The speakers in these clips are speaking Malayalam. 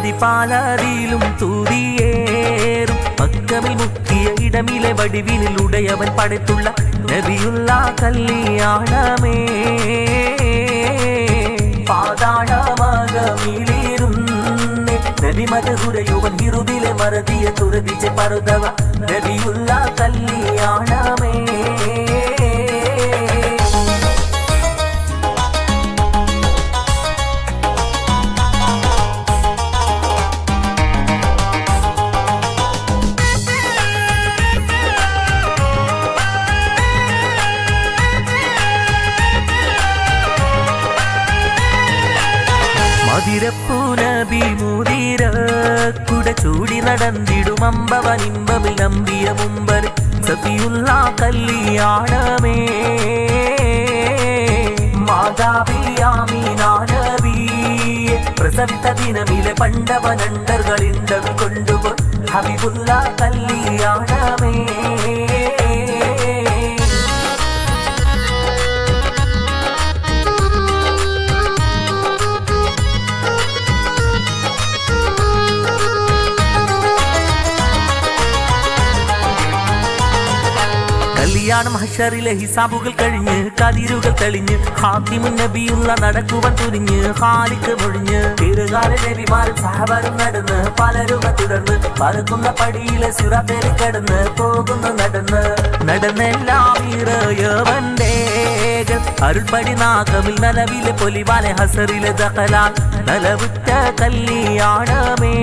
പതിപാലതിലും തൂതിയേറും മക്കമിൽ മുക്കിയ ഇടമിലെ വടിവിനിൽ ഉടയവൻ പടത്തുള്ള നബിയുള്ള കല്യാണമേ പാതാളമകമിലിരുന്ന് നബിമതഹുരയുവൻ ഹിറുദിലെ മറതിയ തുറതിച്ച പറുതവ നബിയുള്ള കല്യാണമേ മതിരപ്പൂ നബി മുതിര കുട ചൂടി നടന്നിടും അമ്പവനിമ്പമിൽ നമ്പിയ മുമ്പർ സഫിയുള്ള കല്യാണമേ മാതാപിയാമീനാ നബിയെ പ്രസവിത ദിനമിലെ പണ്ടവനണ്ടർകളിണ്ടത് കൊണ്ടുപോ ഹബീബുള്ള കല്യാണമേ കല്യാണം ഹശറിലെ ഹിസാബുകൾ കഴിഞ്ഞ് കതിരുകൾ തെളിഞ്ഞ് ഹാത്തിമുൻ നബിയുള്ള നടക്കുവാൻ തുനിഞ്ഞ് ഖാലിക്ക് മൊഴിഞ്ഞ് തിരുകാല നബിമാരും സഹബരും നടന്ന് പലരും തുടർന്ന് പറക്കുന്ന പടിയിലെ സിറാത്തേൽ കടന്ന് പോകുന്നു നടന്നെല്ലാം ഇറയവന്റെ അരുൾപടി നാഗമിൽ നലവിലെ പൊലിവാലെ ഹസറിലെ ദഖലാൽ നലവുറ്റ കല്യാണമേ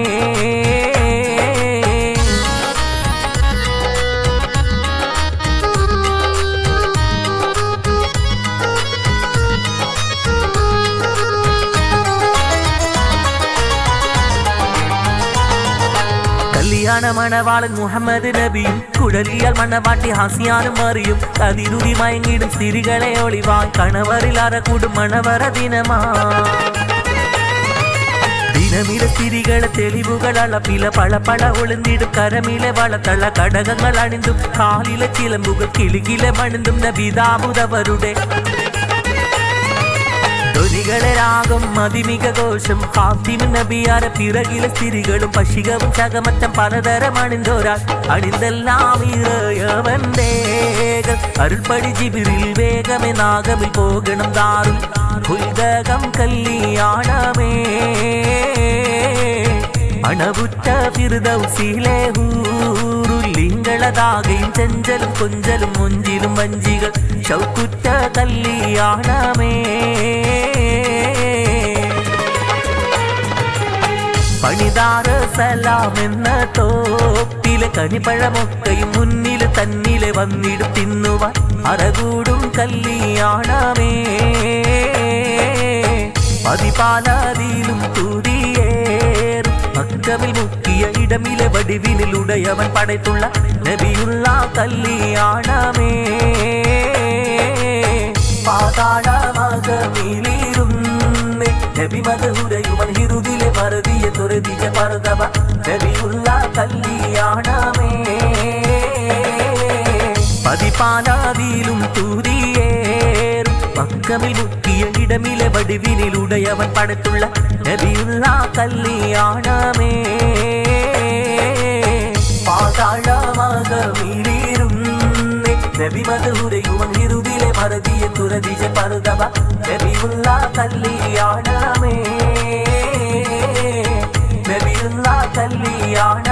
കല്യാണ മണവാളൻ മുഹമ്മദ് നബിയും കുഴലിയാൽ മണവാട്ടി ഹാസിയാനും മറിയും കതിരുതി മയങ്ങിടും സ്ത്രീകളെ ഒളിവാൻ കണവറിൽ അറകൂടും മണവറ ദിനമിലെ സ്ത്രീകളെ തെളിവുകളള പില പളപ്പള ഒളിന്തിടും കരമിലെ വളത്തള്ള കടകങ്ങൾ അണിന്തും കാലിലെ ചിലമ്പുകൾ കിളികിലെ മണിന്തും നബിദാബുദവരുടെ ൊലികളെ രാഗം മതിമിക ഘോഷം ഹാത്തിമുൻ നബിയാരെ പിറകിലെ സ്ത്രീകളും പശികവും ചകമറ്റം പലതരം അണിന്തോരാൾ അണിന്തെല്ലാം ഇറയവന്റെ അരുൾപടി ജിബിറിൽ വേഗമേ നാഗമിൽ പോകണം ദാറുൽ ഹുൽദകം കല്യാണമേ അണവുറ്റ ഫിർദൗസിലെ ഹൂറുലിംഗളതാകയും ചെഞ്ചലും കൊഞ്ചലും മൊഞ്ചിലും വഞ്ചികൾ ഷൗക്കുറ്റ കല്യാണമേ പണിതാറ് സലാം എന്ന തോപ്പിലെ കനിപ്പഴമൊക്കെയും മുന്നില് തന്നിലെ വന്നിടും തിന്നുവാൻ അറകൂടും കല്യാണമേ പതിപാലതിലും തൂതിയേറും മക്കമിൽ മുക്കിയ ഇടമിലെ വടിവിനിൽ ഉടയവൻ പടത്തുള്ള നബിയുള്ള കല്യാണമേ പാതാളമകമിലിരുന്ന് നബിമതഹുരയുവൻ ഹിറുദിലെ മറതിയ തുറതിച്ച പറുതവ നബിയുള്ള കല്യാണമേ പതിപാലതിലും തൂതിയേറും മക്കമിൽ മുക്കിയ ഇടമിലെ വടിവിനിൽ ഉടയവൻ പടത്തുള്ള നബിയുള്ള കല്യാണമേ പാതാളമകമിലിരുന്ന് നബിമതഹുരയുവൻ ഹിറുദിലെ മറതിയ തുറതിച്ച പറുതവ നബിയുള്ള കല്യാണമേ നബിയുള്ള കല്യാണ